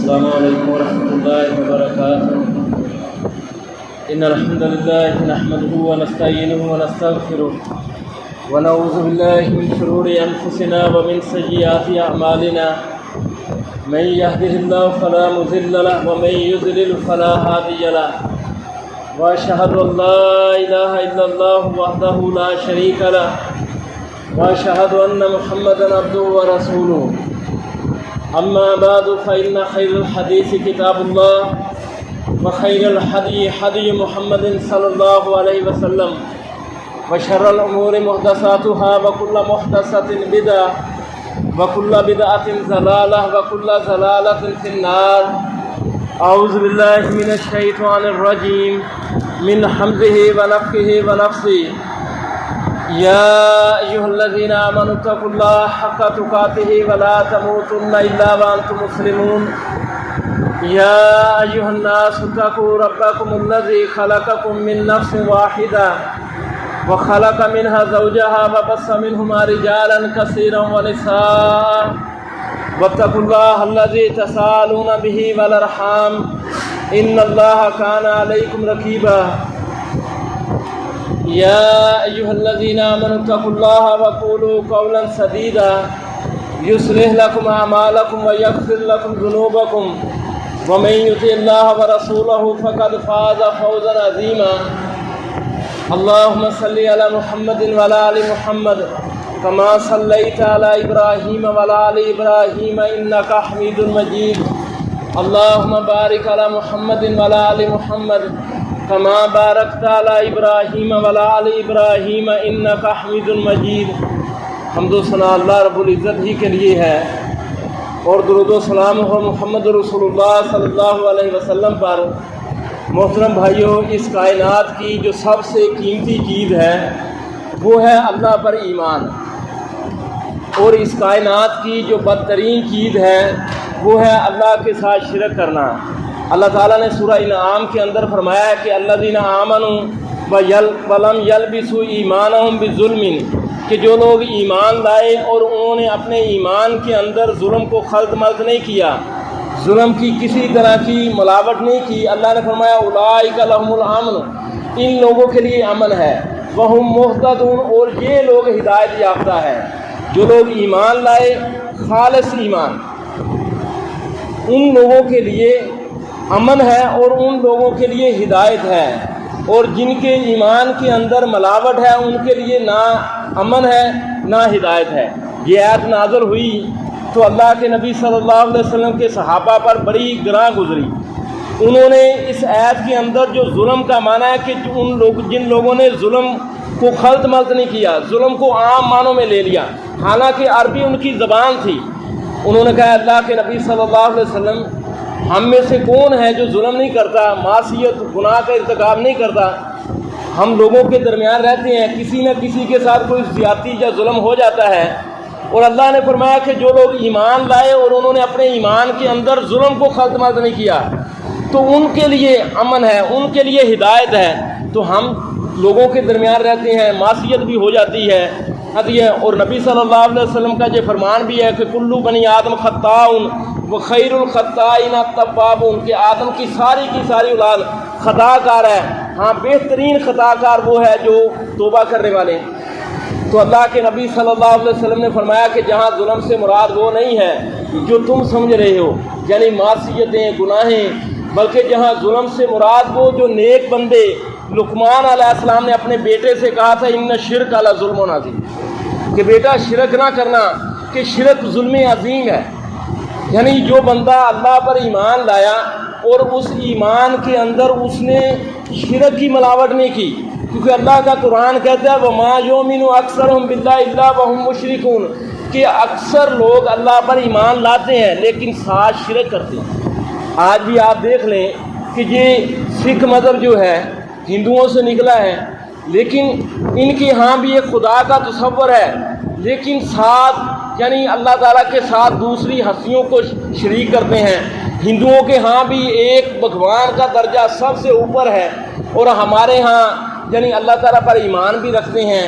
السلام علیکم ورحمۃ اللہ وبرکاتہ ان الحمد للہ نحمده ونستعینه ونستغفره ونعوذ باللہ من شرور انفسنا ومن سیئات اعمالنا من يهده الله فلا مضل له ومن يضلل فلا هادي له واشهد ان لا اله الا الله وحده لا شريك له واشهد ان محمدا عبده ورسوله اما بعد فإن خير الحديث كتاب الله وخير الهدي هدي محمد صلى الله عليه وسلم وشر الأمور محدثاتها وكل محدثة بدعة وكل بدعة ضلالة وكل ضلالة في النار. أعوذ بالله من الشيطان الرجيم من حمزه ونفخه ونفثه. يا أيها الذين آمنوا اتقوا الله حق تقاته ولا تموتن إلا وأنتم مسلمون. يا أيها الناس اتقوا ربكم الذي خلقكم من نفس واحدة وخلق منها زوجها وبث منهما رجالا كثيرا ونساء واتقوا الله الذي تساءلون به والأرحام إن الله كان عليكم رقيبا. يا أيها الذين آمنوا اتقوا الله وقولوا قولا سديدا يصلح لكم أعمالكم ويغفر لكم ذنوبكم ومن يطع الله ورسوله فقد فاز فوزا عظيما. اللهم صل على محمد وعلى آل محمد كما صليت على إبراهيم وعلى آل إبراهيم إنك حميد مجيد. اللهم بارك على محمد وعلى آل محمد كما باركت على إبراهيم وعلى آل إبراهيم إنك حميد مجيد. حمد و ثنا اللہ رب العزت ہی کے لیے ہے اور درود و سلام ہو محمد رسول اللہ صلی اللہ علیہ وسلم پر. محترم بھائیوں، اس کائنات کی جو سب سے قیمتی چیز ہے وہ ہے اللہ پر ایمان، اور اس کائنات کی جو بدترین چیز ہے وہ ہے اللہ کے ساتھ شرک کرنا. اللہ تعالیٰ نے سورہ انعام کے اندر فرمایا ہے کہ الذین آمنوا ولم یلبسوا ایمانہم بظلم، کہ جو لوگ ایمان لائے اور انہوں نے اپنے ایمان کے اندر ظلم کو خلط ملط نہیں کیا، ظلم کی کسی طرح کی ملاوٹ نہیں کی. اللہ نے فرمایا اولئک لہم الامن، ان لوگوں کے لیے امن ہے. وہم مہتدون، اور یہ لوگ ہدایت یافتہ ہیں. جو لوگ ایمان لائے خالص ایمان، ان لوگوں کے لیے امن ہے اور ان لوگوں کے لیے ہدایت ہے. اور جن کے ایمان کے اندر ملاوٹ ہے ان کے لیے نہ امن ہے نہ ہدایت ہے. یہ آیت نازل ہوئی تو اللہ کے نبی صلی اللہ علیہ وسلم کے صحابہ پر بڑی گراں گزری. انہوں نے اس آیت کے اندر جو ظلم کا معنی ہے کہ جن لوگوں نے ظلم کو خلط ملط نہیں کیا، ظلم کو عام معنوں میں لے لیا، حالانکہ عربی ان کی زبان تھی. انہوں نے کہا اللہ کے نبی صلی اللہ علیہ وسلم، ہم میں سے کون ہے جو ظلم نہیں کرتا، معصیت گناہ کا ارتکاب نہیں کرتا؟ ہم لوگوں کے درمیان رہتے ہیں، کسی نہ کسی کے ساتھ کوئی زیادتی یا ظلم ہو جاتا ہے. اور اللہ نے فرمایا کہ جو لوگ ایمان لائے اور انہوں نے اپنے ایمان کے اندر ظلم کو خلط ملط نہیں کیا تو ان کے لیے امن ہے، ان کے لیے ہدایت ہے. تو ہم لوگوں کے درمیان رہتے ہیں، معصیت بھی ہو جاتی ہے. اور نبی صلی اللہ علیہ وسلم کا یہ فرمان بھی ہے کہ کلو بنی آدم خطاؤن وخیر الخطائین التوابون، کہ آدم کی ساری اولاد خطا کار ہے، ہاں بہترین خطا کار وہ ہے جو توبہ کرنے والے. تو اللہ کے نبی صلی اللہ علیہ وسلم نے فرمایا کہ جہاں ظلم سے مراد وہ نہیں ہے جو تم سمجھ رہے ہو یعنی معصیتیں گناہیں، بلکہ جہاں ظلم سے مراد وہ جو نیک بندے، لقمان علیہ السلام نے اپنے بیٹے سے کہا تھا ان شرک لظلم عظیم، کہ بیٹا شرک نہ کرنا، کہ شرک ظلم عظیم ہے. یعنی جو بندہ اللہ پر ایمان لایا اور اس ایمان کے اندر اس نے شرک کی ملاوٹ نہیں کی، کیونکہ اللہ کا قرآن کہتا ہے وَمَا يُؤْمِنُ أَكْثَرُهُم بِاللَّهِ إِلَّا وَهُم مُشْرِكُونَ، کہ اکثر لوگ اللہ پر ایمان لاتے ہیں لیکن ساتھ شرک کرتے ہیں. آج بھی آپ دیکھ لیں کہ یہ سکھ مذہب جو ہے ہندوؤں سے نکلا ہے، لیکن ان کے ہاں بھی ایک خدا کا تصور ہے، لیکن ساتھ یعنی اللہ تعالیٰ کے ساتھ دوسری ہستیوں کو شریک کرتے ہیں. ہندوؤں کے ہاں بھی ایک بھگوان کا درجہ سب سے اوپر ہے، اور ہمارے ہاں یعنی اللہ تعالیٰ پر ایمان بھی رکھتے ہیں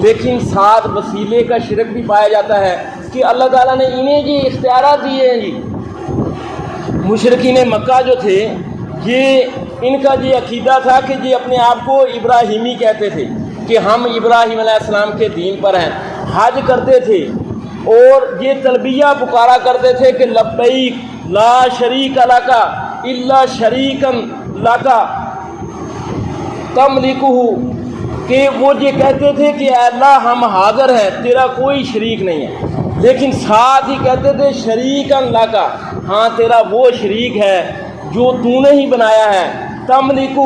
لیکن ساتھ وسیلے کا شرک بھی پایا جاتا ہے کہ اللہ تعالیٰ نے انہیں جی اختیارات دیے ہیں جی، مشرکین مکہ جو تھے یہ ان کا یہ عقیدہ تھا کہ یہ اپنے آپ کو ابراہیمی کہتے تھے کہ ہم ابراہیم علیہ السلام کے دین پر ہیں، حج کرتے تھے اور یہ تلبیہ پکارا کرتے تھے کہ لبیک لا شریک لک الا شریکا لک تملکہ، کہ وہ یہ کہتے تھے کہ اے اللہ ہم حاضر ہیں، تیرا کوئی شریک نہیں ہے، لیکن ساتھ ہی کہتے تھے شریکا لک، ہاں تیرا وہ شریک ہے جو تو نے ہی بنایا ہے، تملکہ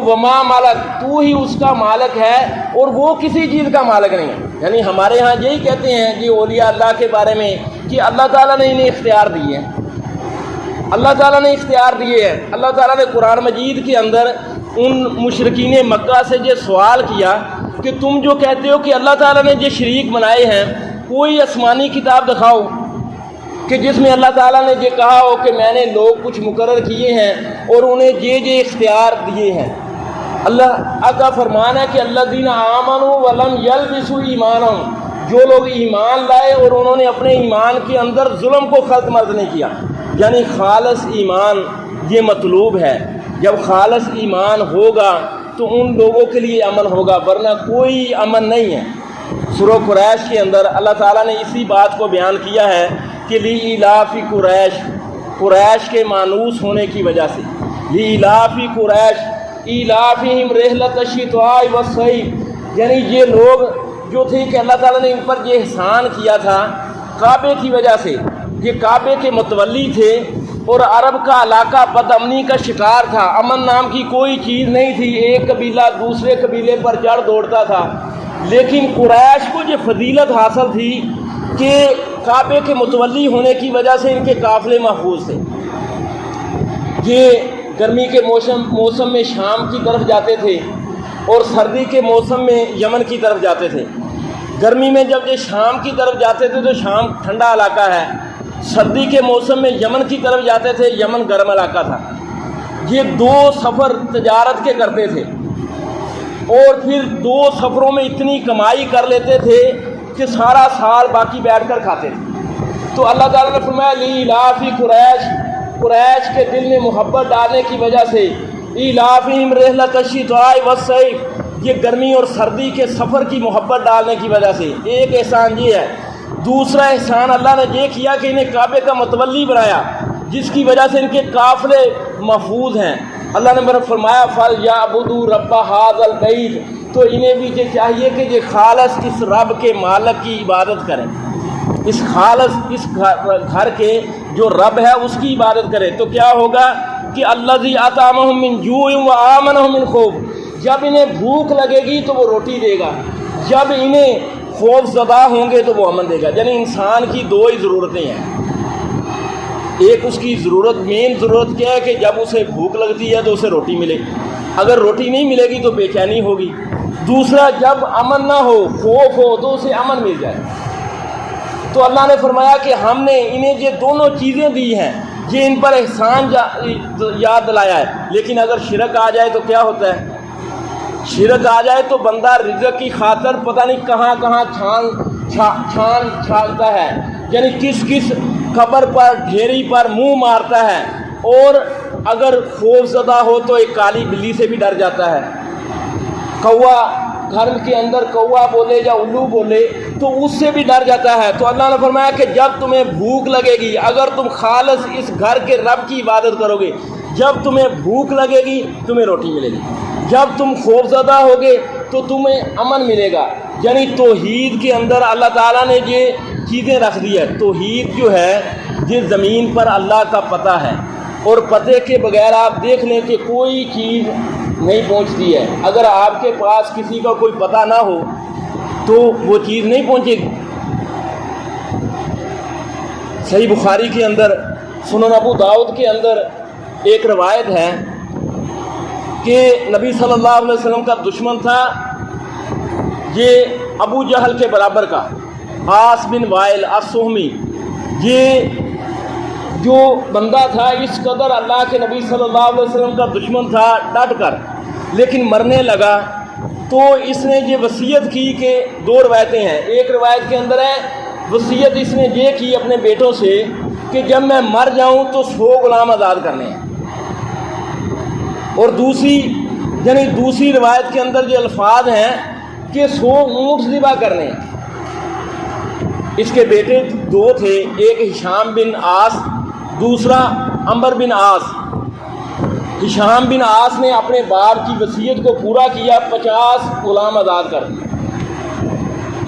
وما مالک، تو ہی اس کا مالک ہے اور وہ کسی چیز کا مالک نہیں ہے۔ یعنی ہمارے ہاں یہی کہتے ہیں کہ اولیاء اللہ کے بارے میں کہ اللہ تعالیٰ نے انہیں اختیار دیے ہیں، اللہ تعالیٰ نے اختیار دیے ہیں۔ اللہ تعالیٰ نے قرآن مجید کے اندر ان مشرکین مکہ سے یہ سوال کیا کہ تم جو کہتے ہو کہ اللہ تعالیٰ نے یہ شریک بنائے ہیں، کوئی آسمانی کتاب دکھاؤ کہ جس میں اللہ تعالیٰ نے یہ کہا ہو کہ میں نے لوگ کچھ مقرر کیے ہیں اور انہیں یہ اختیار دیے ہیں۔ اللہ کا فرمان ہے کہ الذین آمنوا ولم یلبسوا ایمانہم، جو لوگ ایمان لائے اور انہوں نے اپنے ایمان کے اندر ظلم کو خلط مرد نہیں کیا، یعنی خالص ایمان یہ مطلوب ہے۔ جب خالص ایمان ہوگا تو ان لوگوں کے لیے امن ہوگا، ورنہ کوئی امن نہیں ہے۔ سورہ قریش کے اندر اللہ تعالیٰ نے اسی بات کو بیان کیا ہے کہ لإیلاف قریش، قریش کے مانوس ہونے کی وجہ سے، لإیلاف قریش ایلافہم رحلۃ الشتاء والصیف، یعنی یہ لوگ جو تھے کہ اللہ تعالیٰ نے ان پر یہ احسان کیا تھا کعبے کی وجہ سے، یہ کعبے کے متولی تھے اور عرب کا علاقہ بد امنی کا شکار تھا، امن نام کی کوئی چیز نہیں تھی، ایک قبیلہ دوسرے قبیلے پر چڑھ دوڑتا تھا، لیکن قریش کو یہ فضیلت حاصل تھی کہ کعبے کے متولی ہونے کی وجہ سے ان کے قافلے محفوظ تھے۔ یہ گرمی کے موسم میں شام کی طرف جاتے تھے اور سردی کے موسم میں یمن کی طرف جاتے تھے۔ گرمی میں جب یہ شام کی طرف جاتے تھے تو شام ٹھنڈا علاقہ ہے، سردی کے موسم میں یمن کی طرف جاتے تھے، یمن گرم علاقہ تھا۔ یہ 2 سفر تجارت کے کرتے تھے اور پھر 2 سفروں میں اتنی کمائی کر لیتے تھے کہ سارا سال باقی بیٹھ کر کھاتے تھے۔ تو اللہ تعالیٰ نے فرمایا لإیلاف قریش، قریش کے دل میں محبت ڈالنے کی وجہ سے، ایلافہم رحلۃ الشتاء والصیف، یہ گرمی اور سردی کے سفر کی محبت ڈالنے کی وجہ سے ایک احسان یہ ہے۔ دوسرا احسان اللہ نے یہ کیا کہ انہیں کعبے کا متولی بنایا، جس کی وجہ سے ان کے قافلے محفوظ ہیں۔ اللہ نے فرمایا فَلْيَعْبُدُوا رَبَّ هَٰذَا الْبَيْتِ، تو انہیں بھی یہ چاہیے کہ یہ خالص اس رب کے مالک کی عبادت کریں، اس خالص اس گھر کے جو رب ہے اس کی عبادت کریں۔ تو کیا ہوگا کہ الذی اطعمہم من جوع وآمنہم من خوف، جب انہیں بھوک لگے گی تو وہ روٹی دے گا، جب انہیں خوف زدہ ہوں گے تو وہ امن دے گا۔ یعنی انسان کی 2 ہی ضرورتیں ہیں، ایک اس کی ضرورت مین ضرورت کیا ہے کہ جب اسے بھوک لگتی ہے تو اسے روٹی ملے، اگر روٹی نہیں ملے گی تو بے چینی ہوگی۔ دوسرا جب امن نہ ہو، خوف ہو، تو اسے امن مل جائے۔ تو اللہ نے فرمایا کہ ہم نے انہیں یہ دونوں چیزیں دی ہیں، یہ ان پر احسان یاد دلایا ہے۔ لیکن اگر شرک آ جائے تو کیا ہوتا ہے؟ شرک آ جائے تو بندہ رزق کی خاطر پتہ نہیں کہاں کہاں چھانتا ہے، یعنی کس کس قبر پر ڈھیری پر منہ مارتا ہے، اور اگر خوف زدہ ہو تو ایک کالی بلی سے بھی ڈر جاتا ہے۔ کوا گھر کے اندر کوا بولے یا الو بولے تو اس سے بھی ڈر جاتا ہے۔ تو اللہ نے فرمایا کہ جب تمہیں بھوک لگے گی، اگر تم خالص اس گھر کے رب کی عبادت کرو گے، جب تمہیں بھوک لگے گی تمہیں روٹی ملے گی، جب تم خوف زدہ ہوگے تو تمہیں امن ملے گا۔ یعنی توحید کے اندر اللہ تعالیٰ نے یہ چیزیں رکھ دی ہے۔ توحید جو ہے یہ زمین پر اللہ کا پتہ ہے، اور پتے کے بغیر آپ دیکھ لیں کہ کوئی چیز نہیں پہنچتی ہے۔ اگر آپ کے پاس کسی کا کوئی پتہ نہ ہو تو وہ چیز نہیں پہنچے گی۔ صحیح بخاری کے اندر، سنن ابو داؤد کے اندر ایک روایت ہے کہ نبی صلی اللہ علیہ وسلم کا دشمن تھا یہ ابو جہل کے برابر کا، عاص بن وائل السہمی۔ یہ جو بندہ تھا اس قدر اللہ کے نبی صلی اللہ علیہ وسلم کا دشمن تھا ڈٹ کر، لیکن مرنے لگا تو اس نے یہ وصیت کی کہ 2 روایتیں ہیں۔ ایک روایت کے اندر ہے وصیت اس نے یہ کی اپنے بیٹوں سے کہ جب میں مر جاؤں تو 100 غلام آزاد کرنے ہیں، اور دوسری روایت کے اندر جو الفاظ ہیں کہ 100 اونٹ ذبح کرنے ہیں۔ اس کے بیٹے 2 تھے، ایک ہشام بن عاص، دوسرا عمر بن عاص۔ ہشام بن عاص نے اپنے باپ کی وصیت کو پورا کیا، 50 غلام آزاد کر دیے،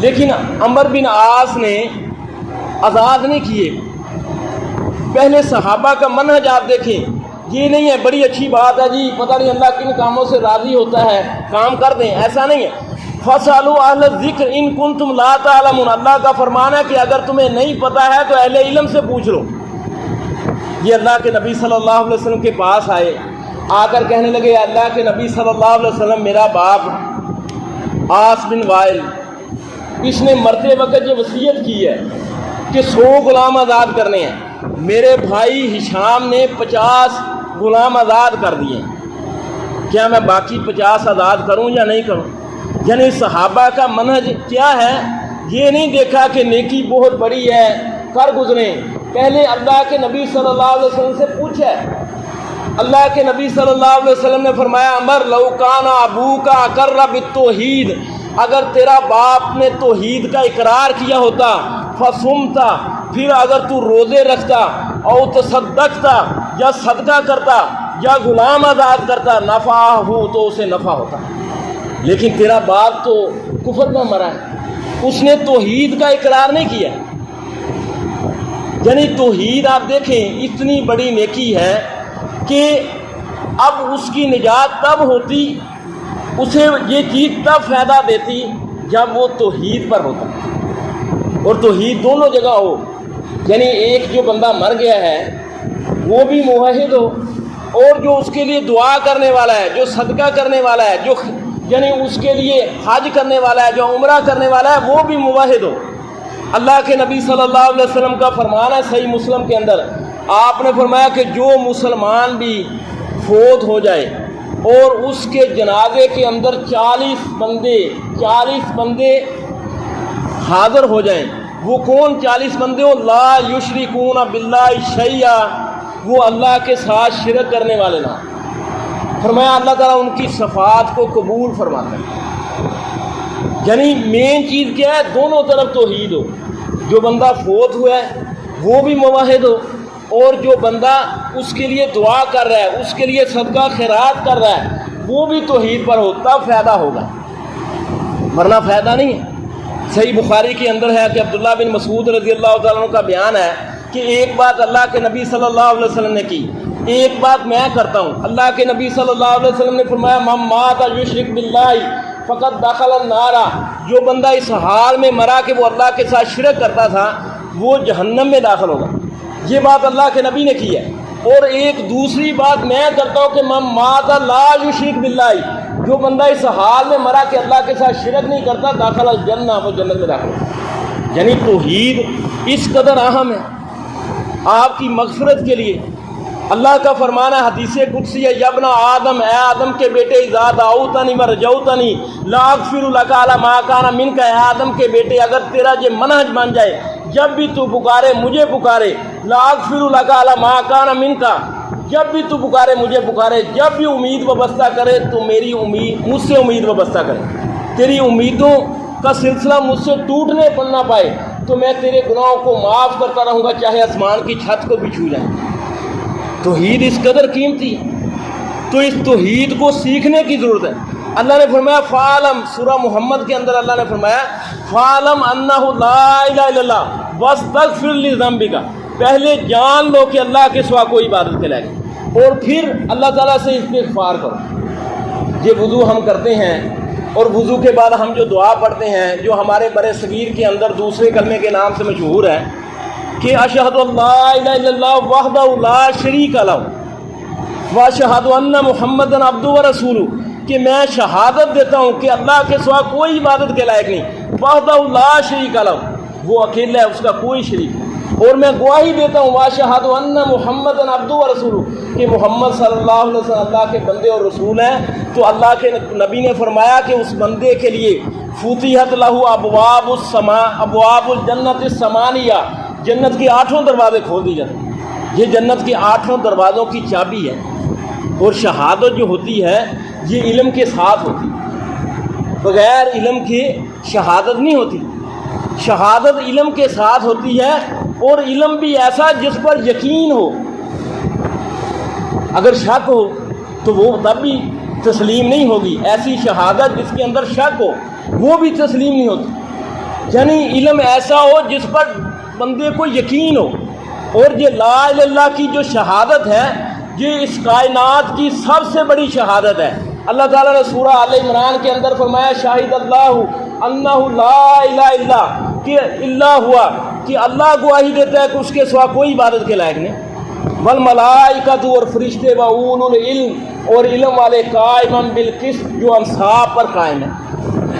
لیکن عمر بن عاص نے آزاد نہیں کیے۔ پہلے صحابہ کا منہج آپ دیکھیں، یہ نہیں ہے بڑی اچھی بات ہے جی، پتہ نہیں اللہ کن کاموں سے راضی ہوتا ہے، کام کر دیں، ایسا نہیں ہے۔ فَاسْأَلُوا أَهْلَ الذِّكْرِ إِن كُنتُمْ لَا تَعْلَمُونَ، اللہ کا فرمان ہے کہ اگر تمہیں نہیں پتہ ہے تو اہل علم سے پوچھ لو۔ یہ اللہ کے نبی صلی اللہ علیہ وسلم کے پاس آئے، آ کر کہنے لگے اللہ کے نبی صلی اللہ علیہ وسلم، میرا باپ عاص بن وائل، اس نے مرتے وقت یہ وصیت کی ہے کہ 100 غلام آزاد کرنے ہیں، میرے بھائی ہشام نے 50 غلام آزاد کر دیے، کیا میں باقی 50 آزاد کروں یا نہیں کروں؟ یعنی صحابہ کا منہج کیا ہے، یہ نہیں دیکھا کہ نیکی بہت بڑی ہے کر گزریں، پہلے اللہ کے نبی صلی اللہ علیہ وسلم سے پوچھا۔ اللہ کے نبی صلی اللہ علیہ وسلم نے فرمایا عمر لو کان ابوک اقر بالتوحید، اگر تیرا باپ نے توحید کا اقرار کیا ہوتا، فصمتا، پھر اگر تو روزے رکھتا، او تصدقتا، یا صدقہ کرتا، یا غلام آزاد کرتا، نفع ہو تو اسے نفع ہوتا، لیکن تیرا باپ تو کفر میں مرا ہے، اس نے توحید کا اقرار نہیں کیا۔ یعنی توحید آپ دیکھیں اتنی بڑی نیکی ہے کہ اب اس کی نجات تب ہوتی، اسے یہ چیز تب فائدہ دیتی جب وہ توحید پر ہوتا، اور توحید دونوں جگہ ہو، یعنی ایک جو بندہ مر گیا ہے وہ بھی موحد ہو، اور جو اس کے لیے دعا کرنے والا ہے، جو صدقہ کرنے والا ہے، جو یعنی اس کے لیے حج کرنے والا ہے، جو عمرہ کرنے والا ہے، وہ بھی موحد ہو۔ اللہ کے نبی صلی اللہ علیہ وسلم کا فرمان ہے صحیح مسلم کے اندر، آپ نے فرمایا کہ جو مسلمان بھی فوت ہو جائے اور اس کے جنازے کے اندر 40 بندے حاضر ہو جائیں، وہ کون 40 بندے ہو؟ لا یشرکون باللہ شیئا، وہ اللہ کے ساتھ شرک کرنے والے نہ، فرمایا اللہ تعالیٰ ان کی شفاعت کو قبول فرماتا ہے۔ یعنی مین چیز کیا ہے؟ دونوں طرف توحید ہو، جو بندہ فوت ہوا ہے وہ بھی موحد ہو، اور جو بندہ اس کے لیے دعا کر رہا ہے، اس کے لیے صدقہ خیرات کر رہا ہے، وہ بھی توحید پر ہو، تب فائدہ ہوگا، ورنہ فائدہ نہیں ہے۔ صحیح بخاری کے اندر ہے کہ عبداللہ بن مسعود رضی اللہ تعالیٰ عنہ کا بیان ہے کہ ایک بات اللہ کے نبی صلی اللہ علیہ وسلم نے کی، ایک بات میں کرتا ہوں۔ اللہ کے نبی صلی اللہ علیہ وسلم نے فرمایا من مات یشرک باللہ فقط دخل النار، جو بندہ اس حال میں مرا کہ وہ اللہ کے ساتھ شرک کرتا تھا وہ جہنم میں داخل ہوگا، یہ بات اللہ کے نبی نے کی ہے۔ اور ایک دوسری بات میں کرتا ہوں کہ من مات لا یشرک باللہ، جو بندہ اس حال میں مرا کہ اللہ کے ساتھ شرک نہیں کرتا، داخل الجنہ، وہ جنت میں داخل ہوگا۔ یعنی توحید اس قدر اہم ہے آپ کی مغفرت کے لیے۔ اللہ کا فرمان ہے حدیث قدسی ہے، یا ابن آدم، اے آدم کے بیٹے، اذا دعوتنی ورجوتنی لا اغفر لک علی ما کان منک، اے آدم کے بیٹے اگر تیرا یہ منہج بن جائے، جب بھی تو پکارے مجھے پکارے، لا اغفر لک علی ما کان منک، جب بھی تو پکارے مجھے پکارے، جب بھی امید وابستہ کرے تو میری امید، مجھ سے امید وابستہ کرے، تیری امیدوں کا سلسلہ مجھ سے ٹوٹنے پر نہ پائے، تو میں تیرے گناہوں کو معاف کرتا رہوں گا، چاہے آسمان کی چھت کو بھی چھو جائیں۔ توحید اس قدر قیمتی ہے، تو اس توحید کو سیکھنے کی ضرورت ہے۔ اللہ نے فرمایا فعلم، سورہ محمد کے اندر اللہ نے فرمایا فعلم انہ لا الہ الا اللہ واستغفر لذنبک، پہلے جان لو کہ اللہ کے سوا کوئی عبادت کے لائق نہیں، اور پھر اللہ تعالیٰ سے استغفار کرو۔ یہ وضو ہم کرتے ہیں، اور وضو کے بعد ہم جو دعا پڑھتے ہیں جو ہمارے برِ صغیر کے اندر دوسرے کلمے کے نام سے مشہور ہے کہ اشہد اللہ الہ الا اللہ وحدہ لا شریک لہ واشہد ان محمدًا عبدہ ورسولہ، کہ میں شہادت دیتا ہوں کہ اللہ کے سوا کوئی عبادت کے لائق نہیں، وحدہ لا شریک لہ، وہ اکیلا ہے، اس کا کوئی شریک نہیں، اور میں گواہی دیتا ہوں واشہد ان محمدًا عبدہ ورسولہ، کہ محمد صلی اللہ علیہ وسلم اللہ کے بندے اور رسول ہیں۔ تو اللہ کے نبی نے فرمایا کہ اس بندے کے لیے فتحت لہ ابواب السماء، ابواب الجنت الثمانیہ، جنت کے 8 دروازے کھول دی جاتے ہیں. یہ جنت کے 8 دروازوں کی چابی ہے. اور شہادت جو ہوتی ہے یہ علم کے ساتھ ہوتی ہے. بغیر علم کے شہادت نہیں ہوتی. شہادت علم کے ساتھ ہوتی ہے، اور علم بھی ایسا جس پر یقین ہو. اگر شک ہو تو وہ تب بھی تسلیم نہیں ہوگی. ایسی شہادت جس کے اندر شک ہو وہ بھی تسلیم نہیں ہوتی. یعنی علم ایسا ہو جس پر بندے کو یقین ہو. اور یہ لا الہ الا اللہ کی جو شہادت ہے یہ اس کائنات کی سب سے بڑی شہادت ہے. اللہ تعالیٰ نے سورہ آل عمران کے اندر فرمایا شاہد اللہ انہ لا الہ الا کہ اللہ ہوا کہ اللہ گواہی دیتا ہے کہ اس کے سوا کوئی عبادت کے لائق نہیں. والملائکۃ اور فرشتے و اولو العلم اور علم والے قائما بالقسط جو انصاف پر قائم ہے.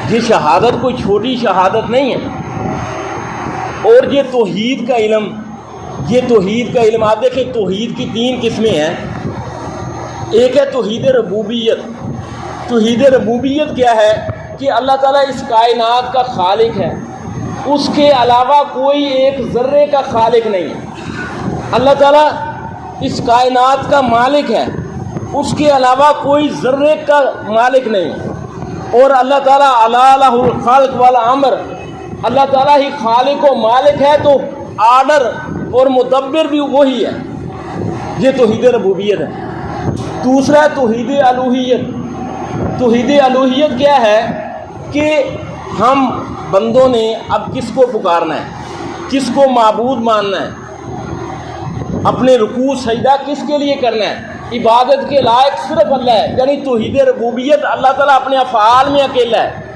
یہ شہادت کوئی چھوٹی شہادت نہیں ہے. اور یہ توحید کا علم، یہ توحید کا علم آپ دیکھیں توحید کی 3 قسمیں ہیں. ایک ہے توحید ربوبیت. توحید ربوبیت کیا ہے کہ اللہ تعالیٰ اس کائنات کا خالق ہے، اس کے علاوہ کوئی ایک ذرے کا خالق نہیں ہے. اللہ تعالیٰ اس کائنات کا مالک ہے، اس کے علاوہ کوئی ذرے کا مالک نہیں ہے. اور اللہ تعالیٰ الا لہ الخلق والامر، اللہ تعالیٰ ہی خالق و مالک ہے تو آرڈر اور مدبر بھی وہی ہے. یہ توحید ربوبیت ہے. دوسرا توحید الوہیت. توحید الوہیت کیا ہے کہ ہم بندوں نے اب کس کو پکارنا ہے، کس کو معبود ماننا ہے، اپنے رکوع سجدہ کس کے لیے کرنا ہے. عبادت کے لائق صرف اللہ ہے. یعنی توحید ربوبیت اللہ تعالیٰ اپنے افعال میں اکیلا ہے.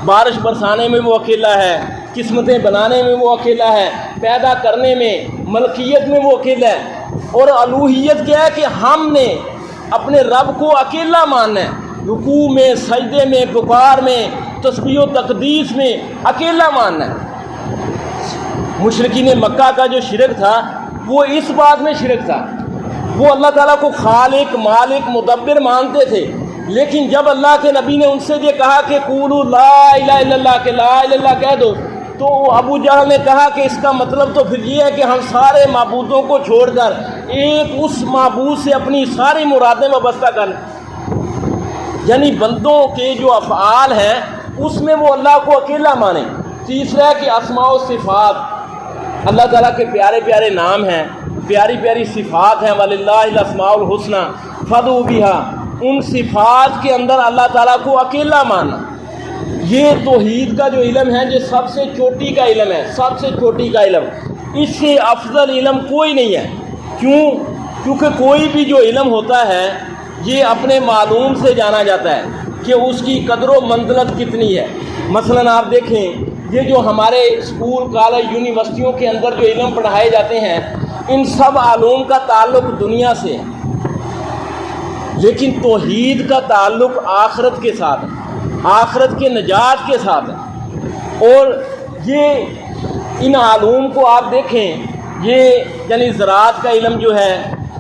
بارش برسانے میں وہ اکیلا ہے، قسمتیں بنانے میں وہ اکیلا ہے، پیدا کرنے میں، ملکیت میں وہ اکیلا ہے. اور الوہیت کیا ہے کہ ہم نے اپنے رب کو اکیلا ماننا ہے. رکوع میں، سجدے میں، پکار میں، تسبیح و تقدیس میں اکیلا ماننا ہے. مشرکین مکہ کا جو شرک تھا وہ اس بات میں شرک تھا، وہ اللہ تعالیٰ کو خالق، مالک، مدبر مانتے تھے. لیکن جب اللہ کے نبی نے ان سے یہ کہا کہ قولوا لا الہ الا اللہ کہ لا الہ الا اللہ کہہ دو، تو ابو جہل نے کہا کہ اس کا مطلب تو پھر یہ ہے کہ ہم سارے معبودوں کو چھوڑ کر ایک اس معبود سے اپنی ساری مرادیں وابستہ کر لیں. یعنی بندوں کے جو افعال ہیں اس میں وہ اللہ کو اکیلا مانیں. تیسرا ہے کہ اسماء و صفات، اللہ تعالیٰ کے پیارے پیارے نام ہیں، پیاری پیاری صفات ہیں. وَلِلَّهِ الْأَسْمَاءُ الْحُسْنَىٰ فَادْعُوا بِهَا. ان صفات کے اندر اللہ تعالیٰ کو اکیلا ماننا. یہ توحید کا جو علم ہے یہ سب سے چوٹی کا علم ہے، سب سے چوٹی کا علم. اس سے افضل علم کوئی نہیں ہے. کیونکہ کوئی بھی جو علم ہوتا ہے یہ اپنے معلوم سے جانا جاتا ہے کہ اس کی قدر و منزلت کتنی ہے. مثلاً آپ دیکھیں یہ جو ہمارے اسکول، کالج، یونیورسٹیوں کے اندر جو علم پڑھائے جاتے ہیں ان سب علوم کا تعلق دنیا سے ہے، لیکن توحید کا تعلق آخرت کے ساتھ ہے، آخرت کے نجات کے ساتھ ہے. اور یہ ان علوم کو آپ دیکھیں، یہ یعنی زراعت کا علم جو ہے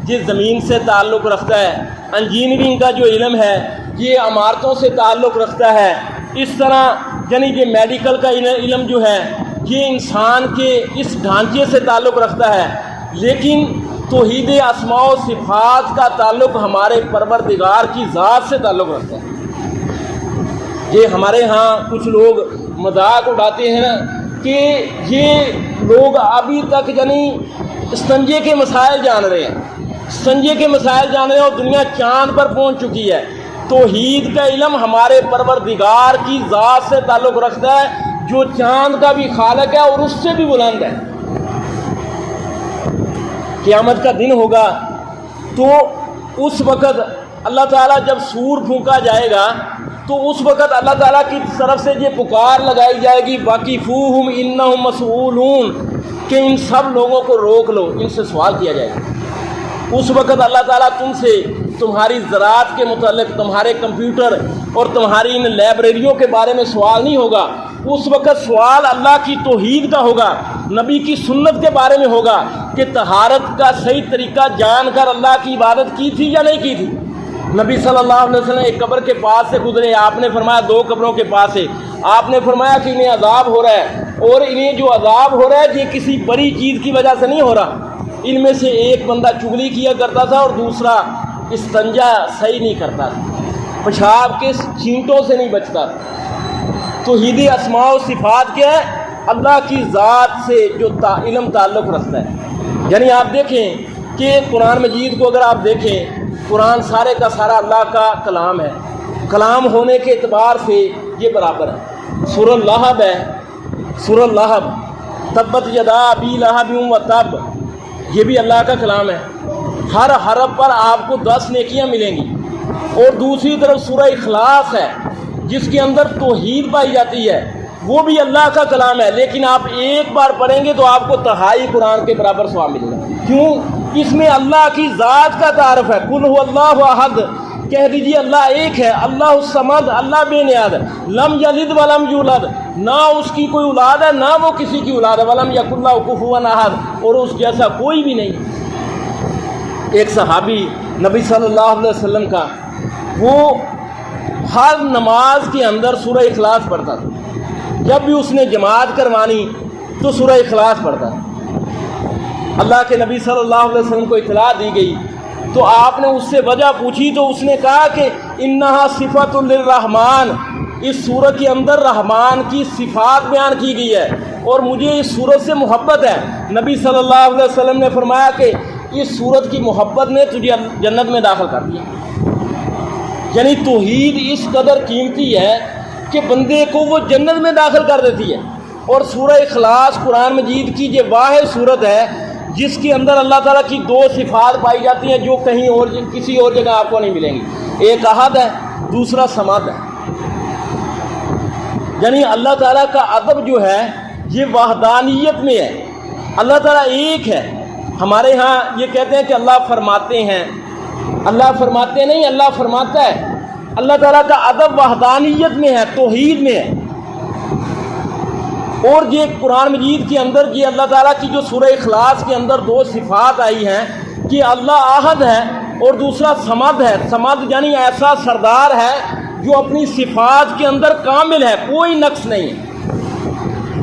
یہ زمین سے تعلق رکھتا ہے. انجینئرنگ کا جو علم ہے یہ عمارتوں سے تعلق رکھتا ہے. اس طرح یعنی یہ میڈیکل کا علم جو ہے یہ انسان کے اس ڈھانچے سے تعلق رکھتا ہے. لیکن توحید اسماء و صفات کا تعلق ہمارے پروردگار کی ذات سے تعلق رکھتا ہے. یہ ہمارے ہاں کچھ لوگ مذاق اڑاتے ہیں نا کہ یہ لوگ ابھی تک یعنی استنجے کے مسائل جان رہے ہیں، استنجے کے مسائل جان رہے ہیں، اور دنیا چاند پر پہنچ چکی ہے. توحید کا علم ہمارے پروردگار کی ذات سے تعلق رکھتا ہے جو چاند کا بھی خالق ہے اور اس سے بھی بلند ہے. قیامت کا دن ہوگا تو اس وقت اللہ تعالیٰ جب سور پھونکا جائے گا تو اس وقت اللہ تعالیٰ کی طرف سے یہ پکار لگائی جائے گی واقفوہم انہم مسئولون کہ ان سب لوگوں کو روک لو، ان سے سوال کیا جائے گا. اس وقت اللہ تعالیٰ تم سے تمہاری زراعت کے متعلق، تمہارے کمپیوٹر اور تمہاری ان لائبریریوں کے بارے میں سوال نہیں ہوگا. اس وقت سوال اللہ کی توحید کا ہوگا، نبی کی سنت کے بارے میں ہوگا کہ طہارت کا صحیح طریقہ جان کر اللہ کی عبادت کی تھی یا نہیں کی تھی. نبی صلی اللہ علیہ وسلم ایک قبر کے پاس سے گزرے، آپ نے فرمایا 2 قبروں کے پاس سے، آپ نے فرمایا کہ انہیں عذاب ہو رہا ہے، اور انہیں جو عذاب ہو رہا ہے یہ کسی بڑی چیز کی وجہ سے نہیں ہو رہا، ان میں سے ایک بندہ چغلی کیا کرتا تھا اور دوسرا استنجا صحیح نہیں کرتا تھا، پیشاب کے چھینٹوں سے نہیں بچتا تھا۔ توحید اسماء و صفات کیا ہے؟ اللہ کی ذات سے جو علم تعلق رکھتا ہے۔ یعنی آپ دیکھیں کہ قرآن مجید کو اگر آپ دیکھیں، قرآن سارے کا سارا اللہ کا کلام ہے، کلام ہونے کے اعتبار سے یہ برابر ہے۔ سورہ اللہب ہے، سورہ اللہب، تبت یدا ابی لہب وتب، یہ بھی اللہ کا کلام ہے، ہر حرف پر آپ کو 10 نیکیاں ملیں گی۔ اور دوسری طرف سورہ اخلاص ہے جس کے اندر توحید پائی جاتی ہے، وہ بھی اللہ کا کلام ہے، لیکن آپ ایک بار پڑھیں گے تو آپ کو تہائی قرآن کے برابر ثواب ملے گا۔ کیوں؟ اس میں اللہ کی ذات کا تعارف ہے، قل هو اللہ احد، کہہ دیجیے اللہ ایک ہے، اللہ الصمد، اللہ بے نیاز ہے، لم یلد ولم یولد، نہ اس کی کوئی اولاد ہے نہ وہ کسی کی اولاد ہے، ولم یکن لہ کفوا احد، اور اس جیسا کوئی بھی نہیں۔ ایک صحابی نبی صلی اللہ علیہ وسلم کا، وہ ہر نماز کے اندر سورہ اخلاص پڑھتا تھا، جب بھی اس نے جماعت کروانی تو سورہ اخلاص پڑھتا تھا۔ اللہ کے نبی صلی اللہ علیہ وسلم کو اطلاع دی گئی تو آپ نے اس سے وجہ پوچھی تو اس نے کہا کہ انہا صفت للرحمن، اس سورت کے اندر رحمان کی صفات بیان کی گئی ہے اور مجھے اس سورت سے محبت ہے۔ نبی صلی اللہ علیہ وسلم نے فرمایا کہ اس سورت کی محبت نے تجھے جنت میں داخل کر دیا۔ یعنی توحید اس قدر قیمتی ہے کہ بندے کو وہ جنت میں داخل کر دیتی ہے۔ اور سورہ اخلاص قرآن مجید کی یہ واحد سورت ہے جس کے اندر اللہ تعالیٰ کی 2 صفات پائی جاتی ہیں جو کہیں اور کسی اور جگہ آپ کو نہیں ملیں گی، ایک احد ہے، دوسرا صمد ہے۔ یعنی اللہ تعالیٰ کا ادب جو ہے یہ وحدانیت میں ہے، اللہ تعالیٰ ایک ہے۔ ہمارے ہاں یہ کہتے ہیں کہ اللہ فرماتے ہیں، اللہ فرماتے نہیں، اللہ فرماتا ہے۔ اللہ تعالیٰ کا ادب وحدانیت میں ہے، توحید میں ہے۔ اور یہ قرآن مجید کے اندر یہ اللہ تعالیٰ کی جو سورہ اخلاص کے اندر 2 صفات آئی ہیں کہ اللہ احد ہے اور دوسرا صمد ہے۔ صمد یعنی ایسا سردار ہے جو اپنی صفات کے اندر کامل ہے، کوئی نقص نہیں ہے۔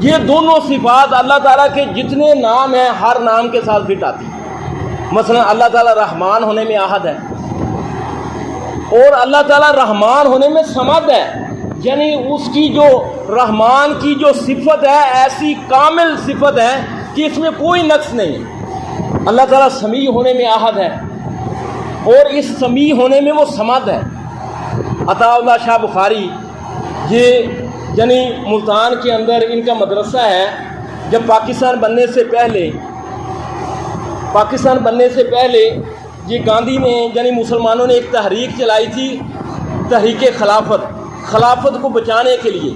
یہ دونوں صفات اللہ تعالیٰ کے جتنے نام ہیں ہر نام کے ساتھ فٹ آتی ہیں۔ مثلا اللہ تعالیٰ رحمان ہونے میں احد ہے اور اللہ تعالیٰ رحمان ہونے میں صمد ہے، یعنی اس کی جو رحمان کی جو صفت ہے ایسی کامل صفت ہے کہ اس میں کوئی نقص نہیں ہے۔ اللہ تعالیٰ سمیع ہونے میں احد ہے اور اس سمیع ہونے میں وہ صمد ہے۔ عطا اللہ شاہ بخاری یہ یعنی ملتان کے اندر ان کا مدرسہ ہے۔ جب پاکستان بننے سے پہلے یہ گاندھی نے یعنی مسلمانوں نے ایک تحریک چلائی تھی، تحریک خلافت کو بچانے کے لیے،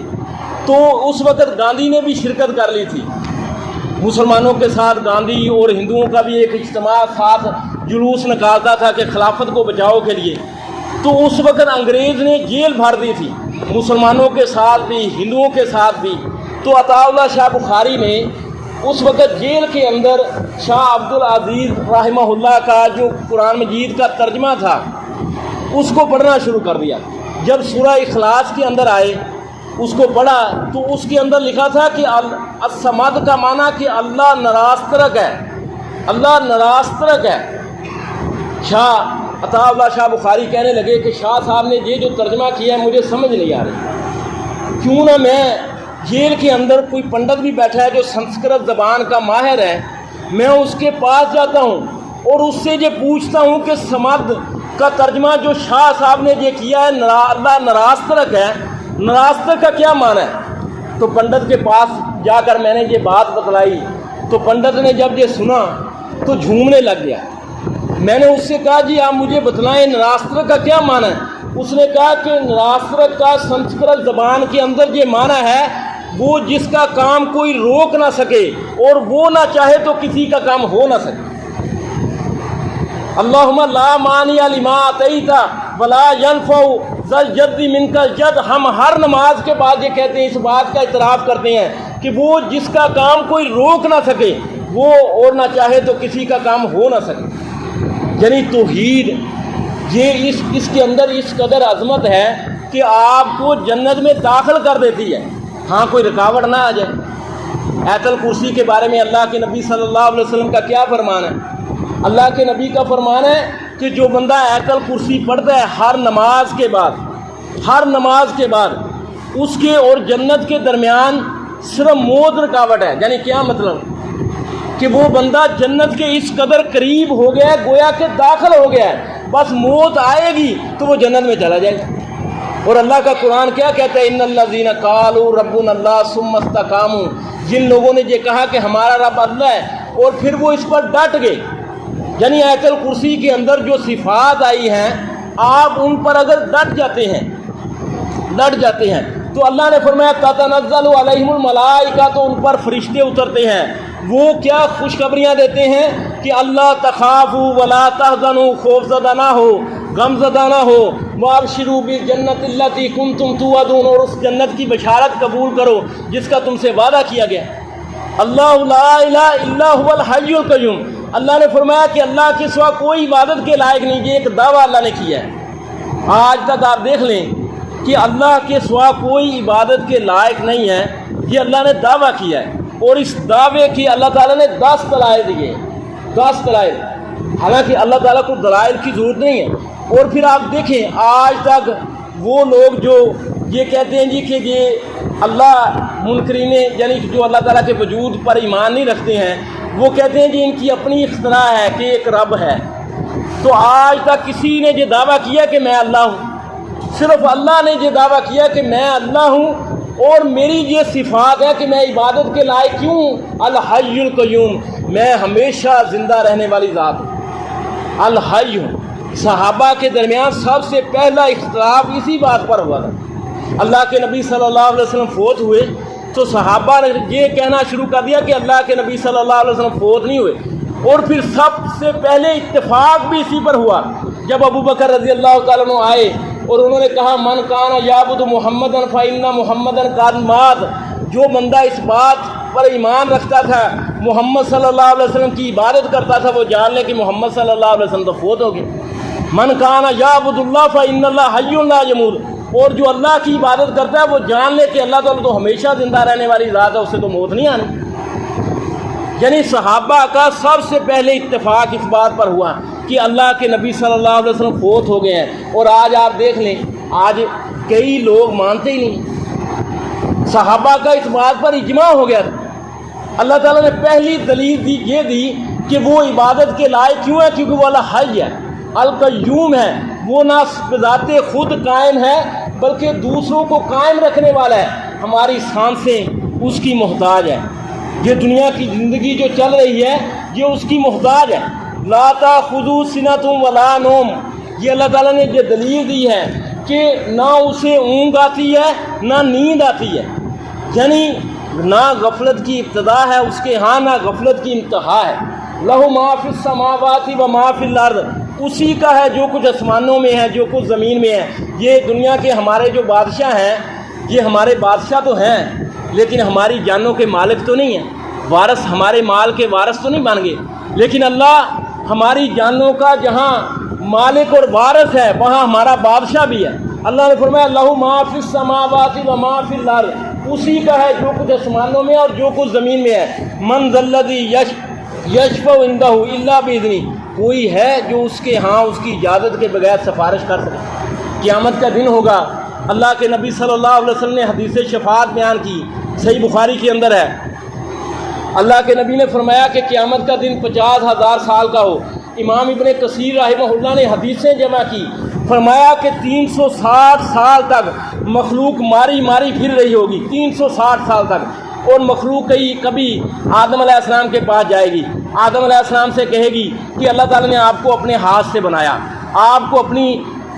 تو اس وقت گاندھی نے بھی شرکت کر لی تھی مسلمانوں کے ساتھ۔ گاندھی اور ہندوؤں کا بھی ایک اجتماع ساتھ جلوس نکالتا تھا کہ خلافت کو بچاؤ کے لیے۔ تو اس وقت انگریز نے جیل بھر دی تھی، مسلمانوں کے ساتھ بھی ہندوؤں کے ساتھ بھی۔ تو عطا اللہ شاہ بخاری نے اس وقت جیل کے اندر شاہ عبدالعزیز رحمہ اللہ کا جو قرآن مجید کا ترجمہ تھا اس کو پڑھنا شروع کر دیا۔ جب سورہ اخلاص کے اندر آئے اس کو پڑھا تو اس کے اندر لکھا تھا کہ الصمد کا معنی کہ اللہ نراسترک ہے، اللہ نراسترک ہے۔ شاہ عطا اللہ شاہ بخاری کہنے لگے کہ شاہ صاحب نے یہ جو ترجمہ کیا ہے مجھے سمجھ نہیں آ رہی، کیوں نہ میں جیل کے اندر کوئی پنڈت بھی بیٹھا ہے جو سنسکرت زبان کا ماہر ہے، میں اس کے پاس جاتا ہوں اور اس سے یہ پوچھتا ہوں کہ صمد کا ترجمہ جو شاہ صاحب نے یہ کیا ہے اللہ نراسترک ہے، نراسترک کا کیا معنی ہے؟ تو پنڈت کے پاس جا کر میں نے یہ بات بتلائی تو پنڈت نے جب یہ سنا تو جھومنے لگ گیا۔ میں نے اس سے کہا جی آپ مجھے بتلائیں نراسترک کا کیا معنی ہے؟ اس نے کہا کہ نراسترک کا سنسکرت زبان کے اندر یہ معنی ہے وہ جس کا کام کوئی روک نہ سکے اور وہ نہ چاہے تو کسی کا کام ہو نہ سکے۔ اللہم لا مانع لما اعطیت ولا ینفع ذا الجد منک الجد۔ ہم ہر نماز کے بعد یہ کہتے ہیں، اس بات کا اعتراف کرتے ہیں کہ وہ جس کا کام کوئی روک نہ سکے وہ اور نہ چاہے تو کسی کا کام ہو نہ سکے۔ یعنی توحید یہ اس کے اندر اس قدر عظمت ہے کہ آپ کو جنت میں داخل کر دیتی ہے، ہاں کوئی رکاوٹ نہ آ جائے۔ آیت الکرسی کے بارے میں اللہ کے نبی صلی اللہ علیہ وسلم کا کیا فرمان ہے؟ اللہ کے نبی کا فرمان ہے کہ جو بندہ آیت الکرسی پڑھتا ہے ہر نماز کے بعد اس کے اور جنت کے درمیان صرف موت رکاوٹ ہے۔ یعنی کیا مطلب؟ کہ وہ بندہ جنت کے اس قدر قریب ہو گیا ہے، گویا کہ داخل ہو گیا ہے، بس موت آئے گی تو وہ جنت میں چلا جائے گا۔ اور اللہ کا قرآن کیا کہتا ہے؟ ان الذین قالوا ربنا اللہ ثم استقاموا، جن لوگوں نے یہ کہا کہ ہمارا رب اللہ ہے اور پھر وہ اس پر ڈٹ گئے۔ یعنی آیت الکرسی کے اندر جو صفات آئی ہیں آپ ان پر اگر ڈٹ جاتے ہیں تو اللہ نے فرمایا تتنزل علیہم الملائکہ، تو ان پر فرشتے اترتے ہیں، وہ کیا خوشخبریاں دیتے ہیں کہ اللہ تخافوا ولا تحزنوا، خوف زدہ نہ ہو، غم زدہ نہ ہو، وابشروا بالجنۃ التی کنتم توعدون، اور اس جنت کی بشارت قبول کرو جس کا تم سے وعدہ کیا گیا۔ اللہ لا الہ الا هو الحی القیوم، اللہ نے فرمایا کہ اللہ کے سوا کوئی عبادت کے لائق نہیں۔ یہ ایک دعویٰ اللہ نے کیا ہے، آج تک آپ دیکھ لیں کہ اللہ کے سوا کوئی عبادت کے لائق نہیں ہے، یہ اللہ نے دعویٰ کیا ہے، اور اس دعوے کی اللہ تعالیٰ نے 10 دلائل دیے، 10 دلائل، حالانکہ اللہ تعالیٰ کو دلائل کی ضرورت نہیں ہے۔ اور پھر آپ دیکھیں آج تک وہ لوگ جو یہ کہتے ہیں جی کہ یہ اللہ منکرین، یعنی جو اللہ تعالیٰ کے وجود پر ایمان نہیں رکھتے ہیں، وہ کہتے ہیں جی ان کی اپنی اختراع ہے کہ ایک رب ہے۔ تو آج تک کسی نے یہ دعویٰ کیا کہ میں اللہ ہوں؟ صرف اللہ نے یہ دعویٰ کیا کہ میں اللہ ہوں اور میری یہ صفات ہے کہ میں عبادت کے لائق کیوں ہوں؟ الحی القیوم، میں ہمیشہ زندہ رہنے والی ذات ہوں، الحی ہوں۔ صحابہ کے درمیان سب سے پہلا اختلاف اسی بات پر ہوا تھا۔ اللہ کے نبی صلی اللہ علیہ وسلم فوت ہوئے تو صحابہ نے یہ کہنا شروع کر دیا کہ اللہ کے نبی صلی اللہ علیہ وسلم فوت نہیں ہوئے، اور پھر سب سے پہلے اتفاق بھی اسی پر ہوا جب ابو بکر رضی اللہ تعالیٰ عنہ آئے اور انہوں نے کہا من کان یعبد محمدًا فإن محمدًا قد مات، جو بندہ اس بات پر ایمان رکھتا تھا محمد صلی اللہ علیہ وسلم کی عبادت کرتا تھا وہ جان لے کہ محمد صلی اللہ علیہ وسلم تو فوت ہو گئے۔ من کان یعبد اللہ فإن اللہ حی لا یموت، اور جو اللہ کی عبادت کرتا ہے وہ جان لے کہ اللہ تعالیٰ تو ہمیشہ زندہ رہنے والی ذات ہے، اس سے تو موت نہیں آنی۔ یعنی صحابہ کا سب سے پہلے اتفاق اس بات پر ہوا کہ اللہ کے نبی صلی اللہ علیہ وسلم فوت ہو گئے ہیں، اور آج آپ دیکھ لیں آج کئی لوگ مانتے ہی نہیں۔ صحابہ کا اس بات پر اجماع ہو گیا تھا۔ اللہ تعالیٰ نے پہلی دلیل یہ دی کہ وہ عبادت کے لائق کیوں ہے؟ کیونکہ وہ الحی ہے، القیوم ہے، وہ نہ بذات خود قائم ہے بلکہ دوسروں کو قائم رکھنے والا ہے۔ ہماری سانسیں اس کی محتاج ہے، یہ دنیا کی زندگی جو چل رہی ہے یہ اس کی محتاج ہے۔ لا تأخذہ سنۃ ولا نوم، یہ اللہ تعالیٰ نے یہ دلیل دی ہے کہ نہ اسے اونگ آتی ہے نہ نیند آتی ہے، یعنی نہ غفلت کی ابتدا ہے اس کے ہاں نہ غفلت کی انتہا ہے۔ لہ ما فی السماوات و ما فی الارض، اسی کا ہے جو کچھ آسمانوں میں ہے جو کچھ زمین میں ہے۔ یہ دنیا کے ہمارے جو بادشاہ ہیں یہ ہمارے بادشاہ تو ہیں لیکن ہماری جانوں کے مالک تو نہیں ہیں، وارث ہمارے مال کے وارث تو نہیں بن گئے، لیکن اللہ ہماری جانوں کا جہاں مالک اور وارث ہے وہاں ہمارا بادشاہ بھی ہے۔ اللہ نے فرمایا لہ ما فی السماوات و ما فی الارض، اسی کا ہے جو کچھ آسمانوں میں اور جو کچھ زمین میں ہے۔ من ذا الذی یشفع عندہ الا باذنہ، کوئی ہے جو اس کے ہاں اس کی اجازت کے بغیر سفارش کر سکے۔ قیامت کا دن ہوگا، اللہ کے نبی صلی اللہ علیہ وسلم نے حدیث شفاعت بیان کی، صحیح بخاری کے اندر ہے۔ اللہ کے نبی نے فرمایا کہ قیامت کا دن 50,000 سال کا ہو۔ امام ابن کثیر رحمہ اللہ نے حدیثیں جمع کی، فرمایا کہ 360 سال تک مخلوق ماری ماری پھر رہی ہوگی، 360 سال تک، اور مخلوق کبھی آدم علیہ السلام کے پاس جائے گی، آدم علیہ السلام سے کہے گی کہ اللہ تعالیٰ نے آپ کو اپنے ہاتھ سے بنایا، آپ کو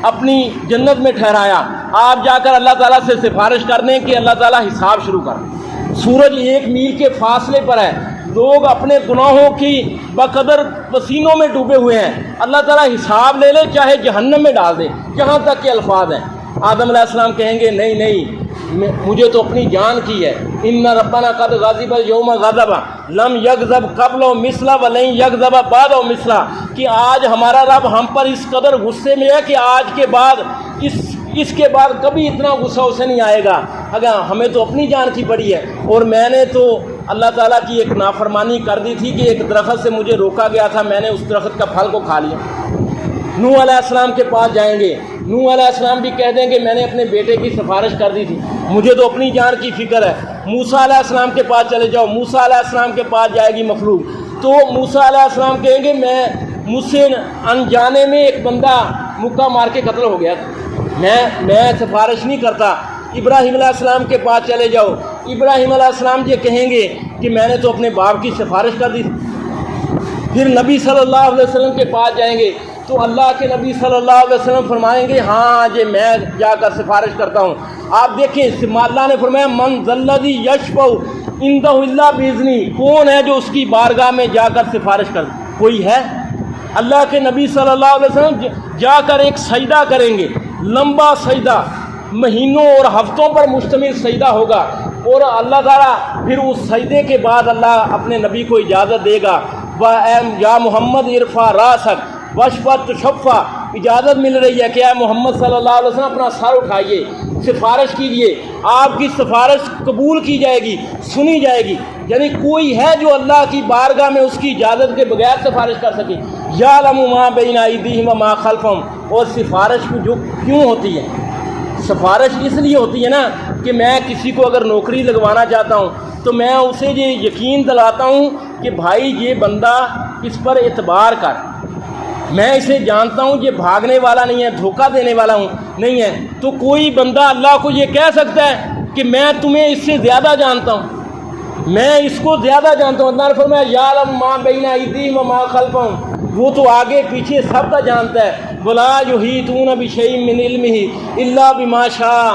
اپنی جنت میں ٹھہرایا، آپ جا کر اللہ تعالیٰ سے سفارش کر دیں کہ اللہ تعالیٰ حساب شروع کر۔ سورج 1 میل کے فاصلے پر ہے، لوگ اپنے گناہوں کی بقدر پسینوں میں ڈوبے ہوئے ہیں، اللہ تعالیٰ حساب لے لے چاہے جہنم میں ڈال دے، جہاں تک کہ الفاظ ہیں۔ آدم علیہ السلام کہیں گے نہیں نہیں، مجھے تو اپنی جان کی ہے، ان ربنا قد غضب یوم غضب لم یغضب قبل مثلا ولن یغضب بعد مثلا، کہ آج ہمارا رب ہم پر اس قدر غصے میں ہے کہ آج کے بعد اس کے بعد کبھی اتنا غصہ اسے نہیں آئے گا۔ اگر ہمیں تو اپنی جان کی پڑی ہے، اور میں نے تو اللہ تعالیٰ کی ایک نافرمانی کر دی تھی کہ ایک درخت سے مجھے روکا گیا تھا، میں نے اس درخت کا پھل کو کھا لیا۔ نوح علیہ السلام کے پاس جائیں گے، نوح علیہ السلام بھی کہہ دیں گے میں نے اپنے بیٹے کی سفارش کر دی تھی، مجھے تو اپنی جان کی فکر ہے۔ موسیٰ علیہ السلام کے پاس چلے جاؤ، موسیٰ علیہ السلام کے پاس جائے گی مخلوق، تو موسیٰ علیہ السلام کہیں گے مجھ سے انجانے میں ایک بندہ مکہ مار کے قتل ہو گیا، میں سفارش نہیں کرتا۔ ابراہیم علیہ السلام کے پاس چلے جاؤ، ابراہیم علیہ السلام یہ کہیں گے کہ میں نے تو اپنے باپ کی سفارش کر دی۔ پھر نبی صلی اللہ علیہ وسلم کے پاس جائیں گے تو اللہ کے نبی صلی اللہ علیہ وسلم فرمائیں گے ہاں یہ میں جا کر سفارش کرتا ہوں۔ آپ دیکھیں اللہ نے فرمایا من ذا الذی یشفع عندہ الا باذنہ، کون ہے جو اس کی بارگاہ میں جا کر سفارش کر؟ کوئی ہے؟ اللہ کے نبی صلی اللہ علیہ وسلم جا کر ایک سجدہ کریں گے، لمبا سجدہ، مہینوں اور ہفتوں پر مشتمل سجدہ ہوگا، اور اللہ تعالیٰ پھر اس سجدے کے بعد اللہ اپنے نبی کو اجازت دے گا، یا محمد ارفع راسک واشفع تشفع، اجازت مل رہی ہے کہ اے محمد صلی اللہ علیہ وسلم اپنا سر اٹھائیے، سفارش کیجیے، آپ کی سفارش قبول کی جائے گی، سنی جائے گی۔ یعنی کوئی ہے جو اللہ کی بارگاہ میں اس کی اجازت کے بغیر سفارش کر سکے؟ یعلم ما بین ایدیہم وما خلفہم۔ اور سفارش جو کیوں ہوتی ہے؟ سفارش اس لیے ہوتی ہے نا کہ میں کسی کو اگر نوکری لگوانا چاہتا ہوں تو میں اسے یہ یقین دلاتا ہوں کہ بھائی یہ بندہ اس پر اعتبار کر، میں اسے جانتا ہوں یہ بھاگنے والا نہیں ہے، دھوکہ دینے والا نہیں ہے۔ تو کوئی بندہ اللہ کو یہ کہہ سکتا ہے کہ میں تمہیں اس سے زیادہ جانتا ہوں، میں اس کو زیادہ جانتا ہوں۔ اللہ نے فرمایا یعلم ما بین ایدیہم وما خلفہم، وہ تو آگے پیچھے سب کا جانتا ہے۔ ولا یحیطون بشیء من علمہ الا بما شاء،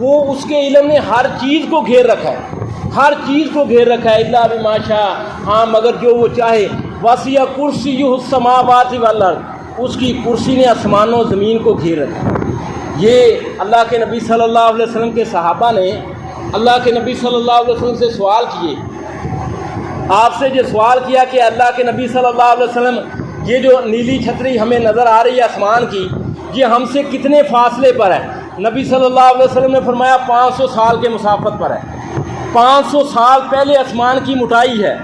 وہ اس کے علم نے ہر چیز کو گھیر رکھا ہے، ہر چیز کو گھیر رکھا ہے، الا بما شاء، ہاں مگر جو وہ چاہے۔ وسع کرسیہ السماوات والارض، اس کی کرسی نے آسمانوں و زمین کو گھیر رکھا ہے۔ یہ اللہ کے نبی صلی اللہ علیہ وسلم کے صحابہ نے اللہ کے نبی صلی اللہ علیہ وسلم سے سوال کیے، آپ سے یہ سوال کیا کہ اللہ کے نبی صلی اللہ علیہ وسلم یہ جو نیلی چھتری ہمیں نظر آ رہی ہے آسمان کی، یہ ہم سے کتنے فاصلے پر ہے؟ نبی صلی اللہ علیہ وسلم نے فرمایا 500 سال کے مسافت پر ہے، 500 سال پہلے آسمان کی موٹائی ہے،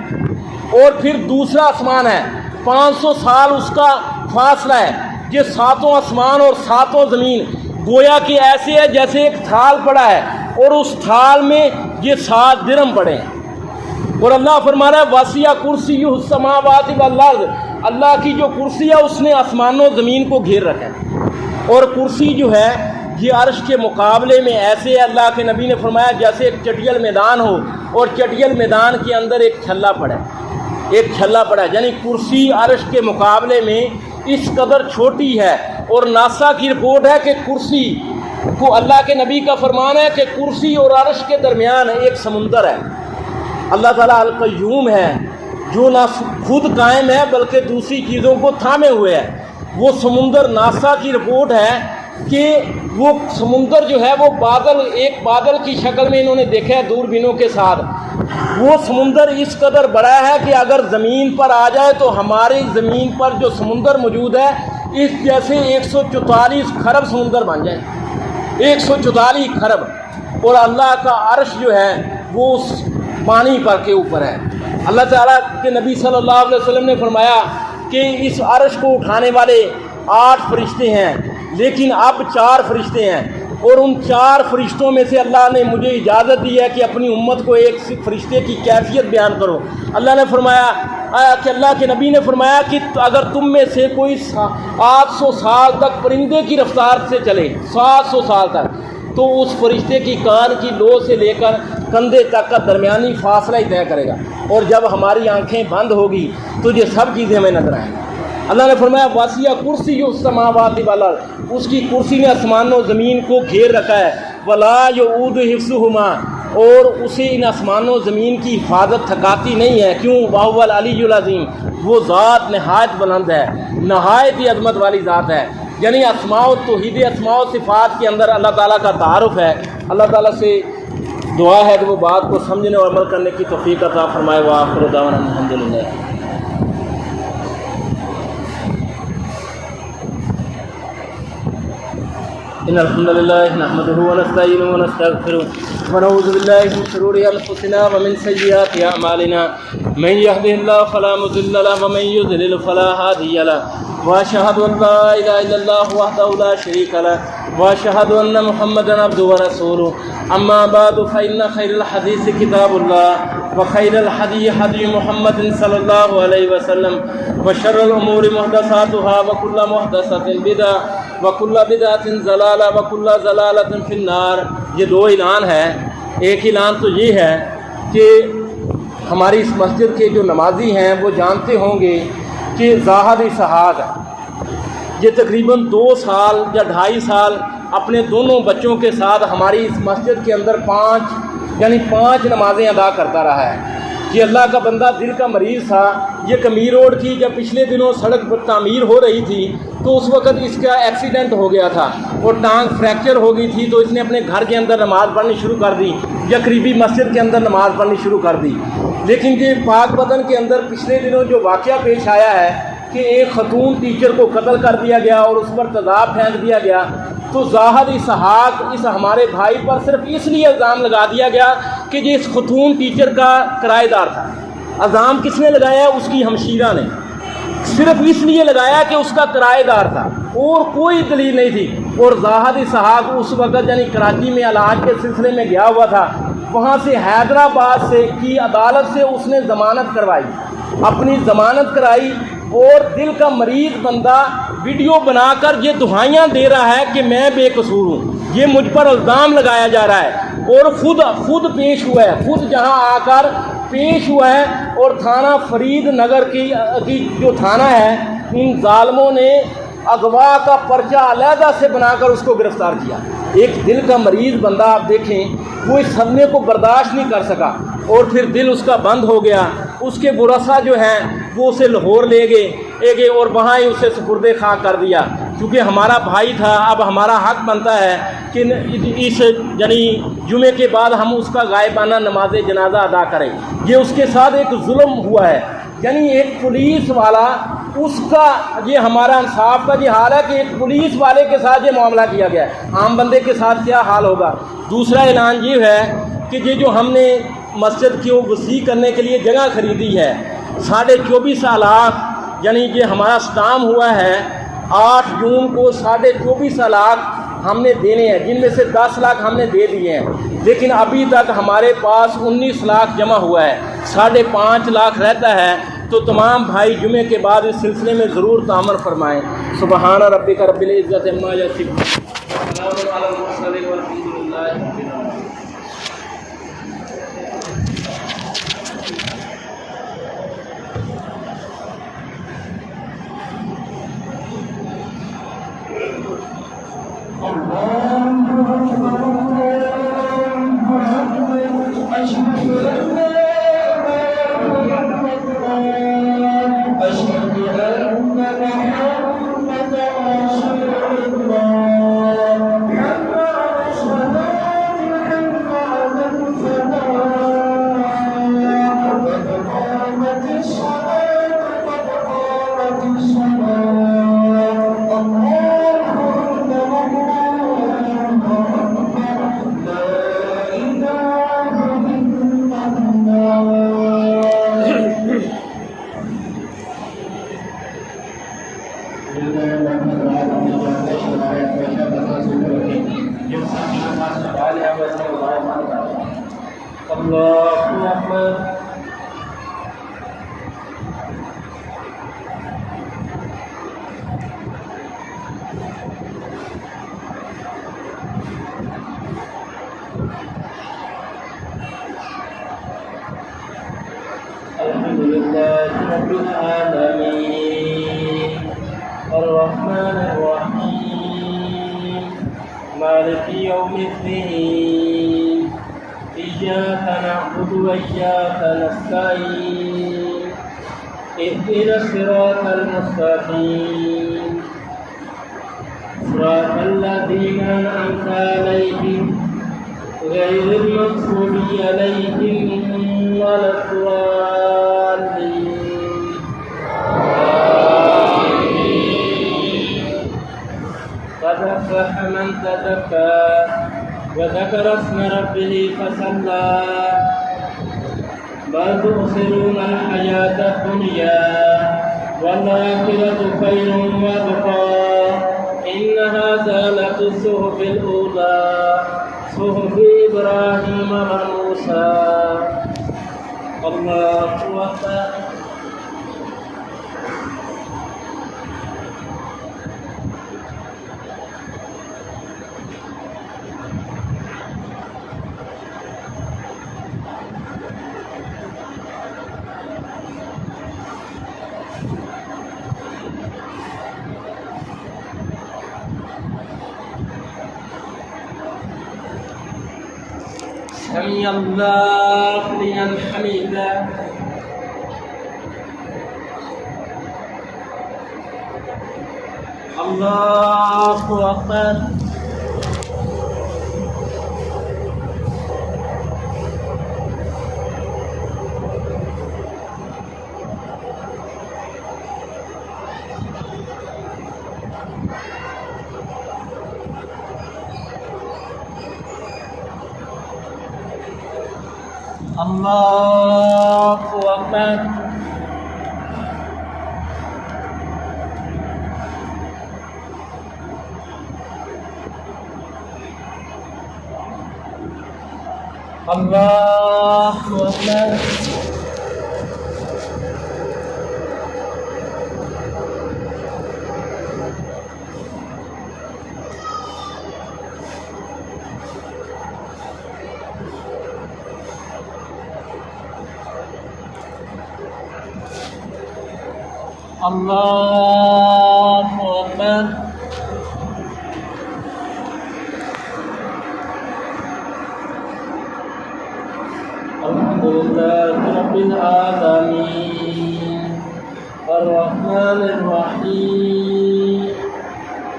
اور پھر دوسرا آسمان ہے، 500 سال اس کا فاصلہ ہے۔ یہ ساتوں آسمان اور ساتوں زمین گویا کہ ایسے ہے جیسے ایک تھال پڑا ہے، اور اس تھال میں یہ 7 درم پڑے ہیں، اور اللہ فرما رہا ہے وسع کرسیہ السماوات والارض، اللہ کی جو کرسی ہے اس نے آسمانوں زمین کو گھیر رکھا ہے، اور کرسی جو ہے یہ عرش کے مقابلے میں ایسے ہے، اللہ کے نبی نے فرمایا جیسے ایک چٹیل میدان ہو اور چٹیل میدان کے اندر ایک چھلا پڑا ہے، ایک چھلا پڑا ہے، یعنی کرسی عرش کے مقابلے میں اس قدر چھوٹی ہے۔ اور ناسا کی رپورٹ ہے کہ کرسی کو اللہ کے نبی کا فرمان ہے کہ کرسی اور عرش کے درمیان ایک سمندر ہے۔ اللہ تعالیٰ القیوم ہے جو نہ خود قائم ہے بلکہ دوسری چیزوں کو تھامے ہوئے ہے۔ وہ سمندر ناسا کی رپورٹ ہے کہ وہ سمندر جو ہے وہ ایک بادل کی شکل میں انہوں نے دیکھا ہے دوربینوں کے ساتھ۔ وہ سمندر اس قدر بڑا ہے کہ اگر زمین پر آ جائے تو ہماری زمین پر جو سمندر موجود ہے اس جیسے 144 خرب سمندر بن جائے، 144 خرب۔ اور اللہ کا عرش جو ہے وہ اس پانی پر کے اوپر ہے۔ اللہ تعالیٰ کے نبی صلی اللہ علیہ وسلم نے فرمایا کہ اس عرش کو اٹھانے والے 8 فرشتے ہیں، لیکن اب 4 فرشتے ہیں، اور ان 4 فرشتوں میں سے اللہ نے مجھے اجازت دی ہے کہ اپنی امت کو ایک فرشتے کی کیفیت بیان کرو۔ اللہ نے فرمایا کہ اللہ کے نبی نے فرمایا کہ اگر تم میں سے کوئی 800 سال تک پرندے کی رفتار سے چلے، 700 سال تک، تو اس فرشتے کی کان کی لو سے لے کر کندھے تک کا درمیانی فاصلہ ہی طے کرے گا، اور جب ہماری آنکھیں بند ہوگی تو یہ سب چیزیں ہمیں نظر آئیں گی۔ اللہ نے فرمایا وسع کرسیہ السماوات والارض، اس کی کرسی نے آسمانوں زمین کو گھیر رکھا ہے، ولا یعود حفظہما، اور اسے ان آسمانوں زمین کی حفاظت تھکاتی نہیں ہے۔ کیوں؟ وہو العلی العظیم، وہ ذات نہایت بلند ہے، نہایت ہی عظمت والی ذات ہے۔ یعنی اسماء و توحید اسماء و صفات کے اندر اللہ تعالیٰ کا تعارف ہے۔ اللہ تعالیٰ سے دعا ہے کہ وہ بات کو سمجھنے اور عمل کرنے کی توفیق عطا فرمائے۔ وآخر دعوانا الحمدللہ۔ إن الحمد لله نحمده ونستعينه ونستغفره ونعوذ بالله من شرور أنفسنا ومن سيئات أعمالنا من يهده الله فلا مضل له ومن يضلل فلا هادي له وأشهد أن لا إله إلا الله وحده لا شريك له وأشهد أن محمدا عبده ورسوله أما بعد فإن خير الحديث كتاب الله وخير الهدي هدي محمد صلى الله عليه وسلم وشر الأمور محدثاتها وكل محدثة بدعة وكل بدعة ضلالة وكل ضلالة في النار۔ یہ دو اعلان ہے۔ ایک اعلان تو یہ ہے کہ ہماری اس مسجد کے جو نمازی ہیں وہ جانتے ہوں گے کہ زاہد اسحاق یہ تقریباً 2 سال یا 2.5 سال اپنے دونوں بچوں کے ساتھ ہماری اس مسجد کے اندر 5 نمازیں ادا کرتا رہا ہے۔ یہ اللہ کا بندہ دل کا مریض تھا۔ یہ کمیر روڈ کی جب پچھلے دنوں سڑک پر تعمیر ہو رہی تھی تو اس وقت اس کا ایکسیڈنٹ ہو گیا تھا اور ٹانگ فریکچر ہو گئی تھی، تو اس نے اپنے گھر کے اندر نماز پڑھنی شروع کر دی یا قریبی مسجد کے اندر نماز پڑھنی شروع کر دی۔ لیکن یہ پاک وطن کے اندر پچھلے دنوں جو واقعہ پیش آیا ہے کہ ایک خاتون ٹیچر کو قتل کر دیا گیا اور اس پر تیزاب پھینک دیا گیا، تو زاہد اسحاق اس ہمارے بھائی پر صرف اس لیے الزام لگا دیا گیا کہ یہ اس خاتون ٹیچر کا کرایہ دار تھا۔ الزام کس نے لگایا؟ اس کی ہمشیرہ نے، صرف اس لیے لگایا کہ اس کا کرایہ دار تھا اور کوئی دلیل نہیں تھی۔ اور زاہد اسحاق اس وقت یعنی کراچی میں علاج کے سلسلے میں گیا ہوا تھا، وہاں سے حیدرآباد سے کی عدالت سے اس نے ضمانت کروائی، اپنی ضمانت کرائی، اور دل کا مریض بندہ ویڈیو بنا کر یہ دہائیاں دے رہا ہے کہ میں بے قصور ہوں، یہ مجھ پر الزام لگایا جا رہا ہے، اور خود پیش ہوا ہے، خود جہاں آ کر پیش ہوا ہے۔ اور تھانہ فرید نگر کی جو تھانہ ہے، ان ظالموں نے اغوا کا پرچہ علیحدہ سے بنا کر اس کو گرفتار کیا۔ ایک دل کا مریض بندہ آپ دیکھیں، وہ اس صدمے کو برداشت نہیں کر سکا اور پھر دل اس کا بند ہو گیا۔ اس کے ورثاء جو ہیں وہ اسے لاہور لے گئے اور وہاں ہی اسے سپرد خاک کر دیا۔ چونکہ ہمارا بھائی تھا، اب ہمارا حق بنتا ہے کہ اس یعنی جمعے کے بعد ہم اس کا غائبانہ نماز جنازہ ادا کریں۔ یہ اس کے ساتھ ایک ظلم ہوا ہے، یعنی ایک پولیس والا، اس کا یہ ہمارا انصاف کا یہ حال ہے کہ ایک پولیس والے کے ساتھ یہ معاملہ کیا گیا ہے، عام بندے کے ساتھ کیا حال ہوگا۔ دوسرا اعلان یہ ہے کہ یہ جو ہم نے مسجد کو وسیع کرنے کے لیے جگہ خریدی ہے، 24.5 لاکھ یعنی یہ ہمارا اسٹام ہوا ہے 8 جون کو 24.5 لاکھ ہم نے دینے ہیں، جن میں سے 10 لاکھ ہم نے دے دیے ہیں، لیکن ابھی تک ہمارے پاس 19 لاکھ جمع ہوا ہے، 5.5 لاکھ رہتا ہے۔ تو تمام بھائی جمعے کے بعد اس سلسلے میں ضرور تعامل فرمائیں۔ سبحان ربک رب العزت عما یصفون، سلام علی المرسلین والحمد للہ رب العالمین۔ رب العالمين الرحمن الرحيم مالك يوم الدين إياك نعبد وإياك نستعين اهدنا الصراط المستقيم صراط الذين أنعمت عليهم غير المغضوب عليهم ولا الضالين. قد أفلح من تزكى وذكر اسم ربه فصلى بل تؤثرون الحياة الدنيا والآخرة خير وأبقى إن هذا لفي الصحف الأولى صحف إبراهيم وموسى. الله أكبر. سمع الله لمن حمده. الله أكبر. الله أكبر. الله أكبر. الله أكبر. الحمد لله رب العالمين الرحمن الرحيم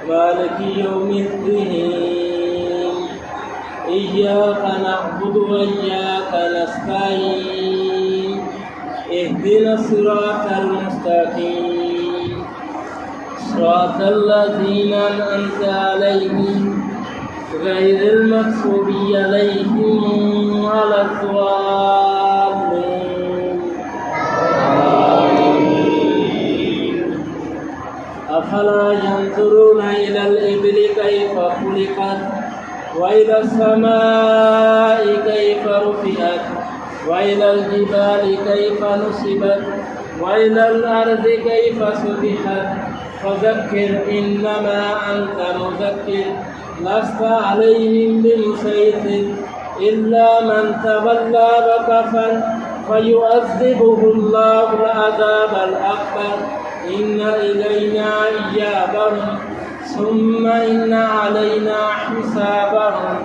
مالك يوم الدين إياك نعبد وإياك نستعين اهدنا الصراط المستقيم صراط الذين أنعمت عليهم غير المغضوب عليهم ولا الضالين. أفلا ينظرون إلى الإبل كيف خلقت وإلى السماء كيف رفعت وإلى الجبال كيف نصبت وإلى الأرض كيف سطحت فذكر إنما أنت مذكر لست عليهم بمسيطر إلا من تولى وكفر فيعذبه الله العذاب الأكبر إن إلينا إيابهم ثم إن علينا حسابهم.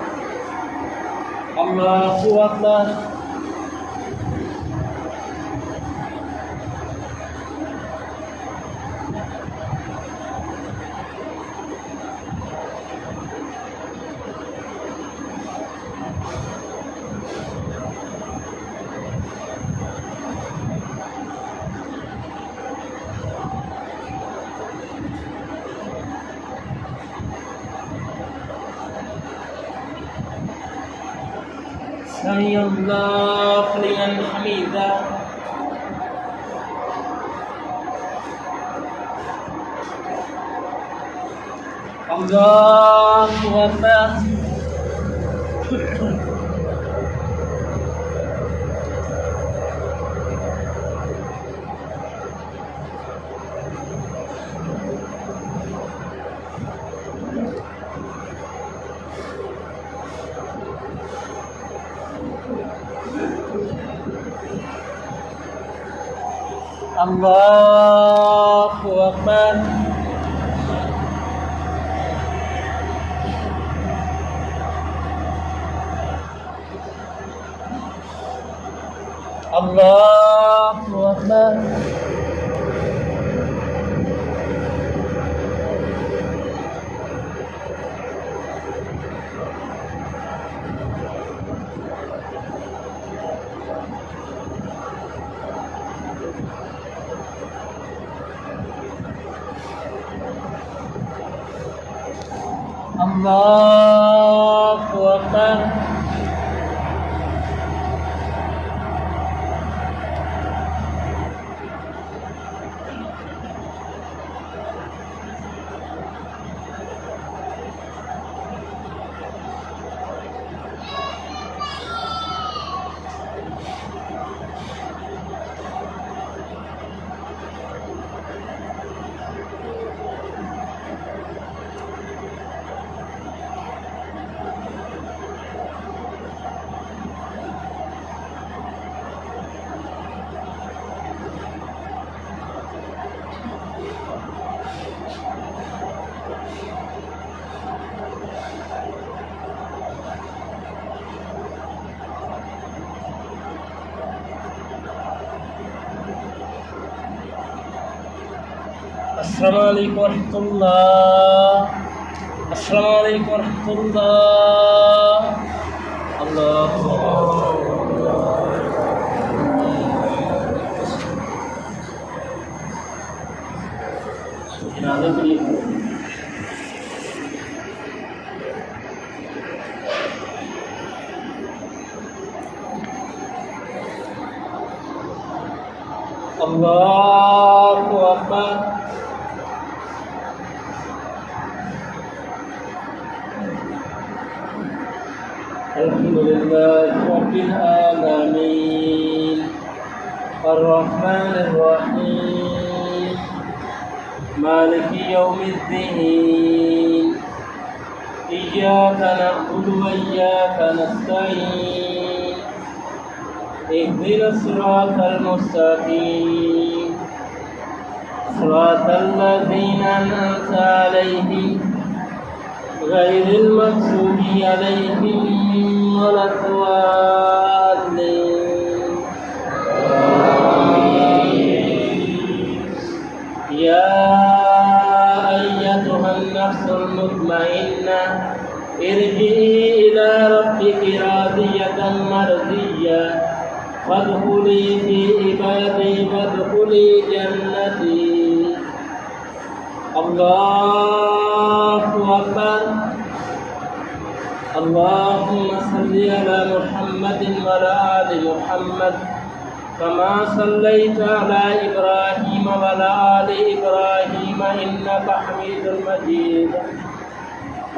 الله أكبر. سمع الله لمن حمده. الله أكبر. الله أكبر. الله أكبر. আল্লাহু আকবার। আসসালামু আলাইকুম ওয়া রাহমাতুল্লাহ। আসসালামু আলাইকুম ওয়া রাহমাতুল্লাহ। আল্লাহু আল্লাহু আকবার। আলহামদুলিল্লাহি রাব্বিল আলামিন আর-রাহমানির রাহিম মালিকি ইয়াউমিদ্দিন ইয়্যাকা না'বুদু ওয়া ইয়্যাকা নাস্তাঈন ইহদিনাস সিরাতাল মুস্তাকিম সিরাতাল লাযীনা আন'আমতা আলাইহিম غير المغضوب عليهم ولا الضالين. يا أيتها النفس المطمئنة ارجعي إلى ربك راضية مرضية فادخلي في عبادي وادخلي جنتي. الله أكبر. اللهم صل على محمد وعلى آل محمد كما صليت على إبراهيم وعلى آل إبراهيم إنك حميد مجيد.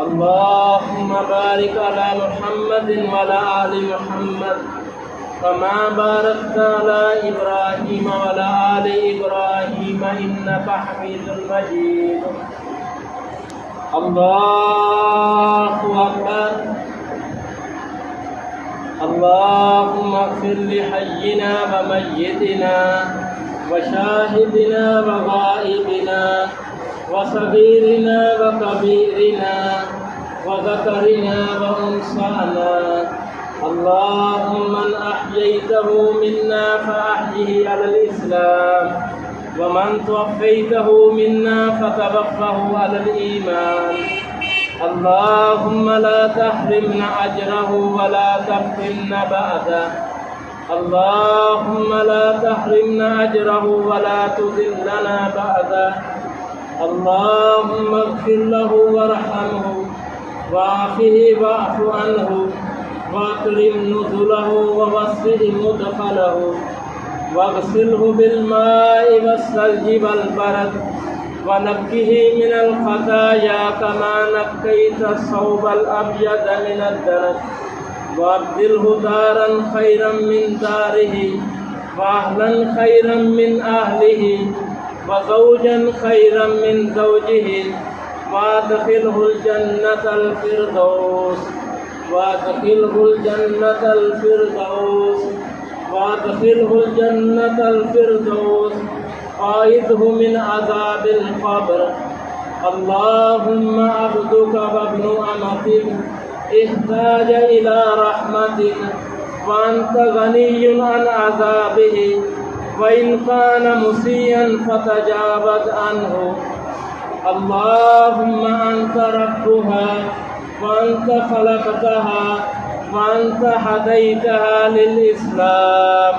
اللهم بارك على محمد وعلى آل محمد كما باركت على إبراهيم وعلى آل إبراهيم إنك حميد مجيد. الله أكبر. اللهم اغفر لحينا وميتنا وشاهدنا وغائبنا وصغيرنا وكبيرنا وذكرنا وأنثانا. اللهم من أحييته منا فأحيه على الإسلام ومن توفيته منا فتوفه على الإيمان. اللهم لا تحرمنا أجره ولا تفتنا بعده. اللهم لا تحرمنا أجره ولا تذلنا بعده. اللهم اغفر له وارحمه وعافه واعف عنه واكرم نزله ووسع مدخله واغسله بالماء والثلج والبرد ونقه من الخطايا كما نقيت الثوب الأبيض من الدنس وأبدله دارا خيرا من داره وأهلا خيرا من أهله وزوجا خيرا من زوجه وأدخله الجنة الفردوس وأدخله الجنة الفردوس وأدخله الجنة الفردوس وأعذه من عذاب القبر. اللهم عبدك وابن أمتك احتاج إلى رحمتك وأنت غني عن عذابه وإن كان مسيئا فتجاوز عنه. اللهم أنت ربها وأنت خلقتها وأنت هديتها للإسلام.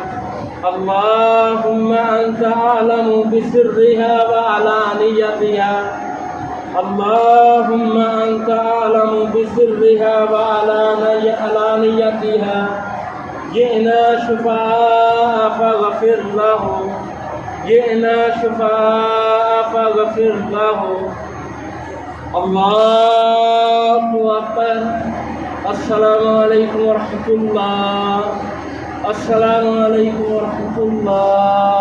اللهم أنت أعلم بسرها وعلانيتها. اللهم أنت أعلم سرها وعلانيتها جئنا شفعاء فاغفر له جئنا شفعاء فاغفر له الله أكبر السلام عليكم ورحمة الله السلام عليكم ورحمة الله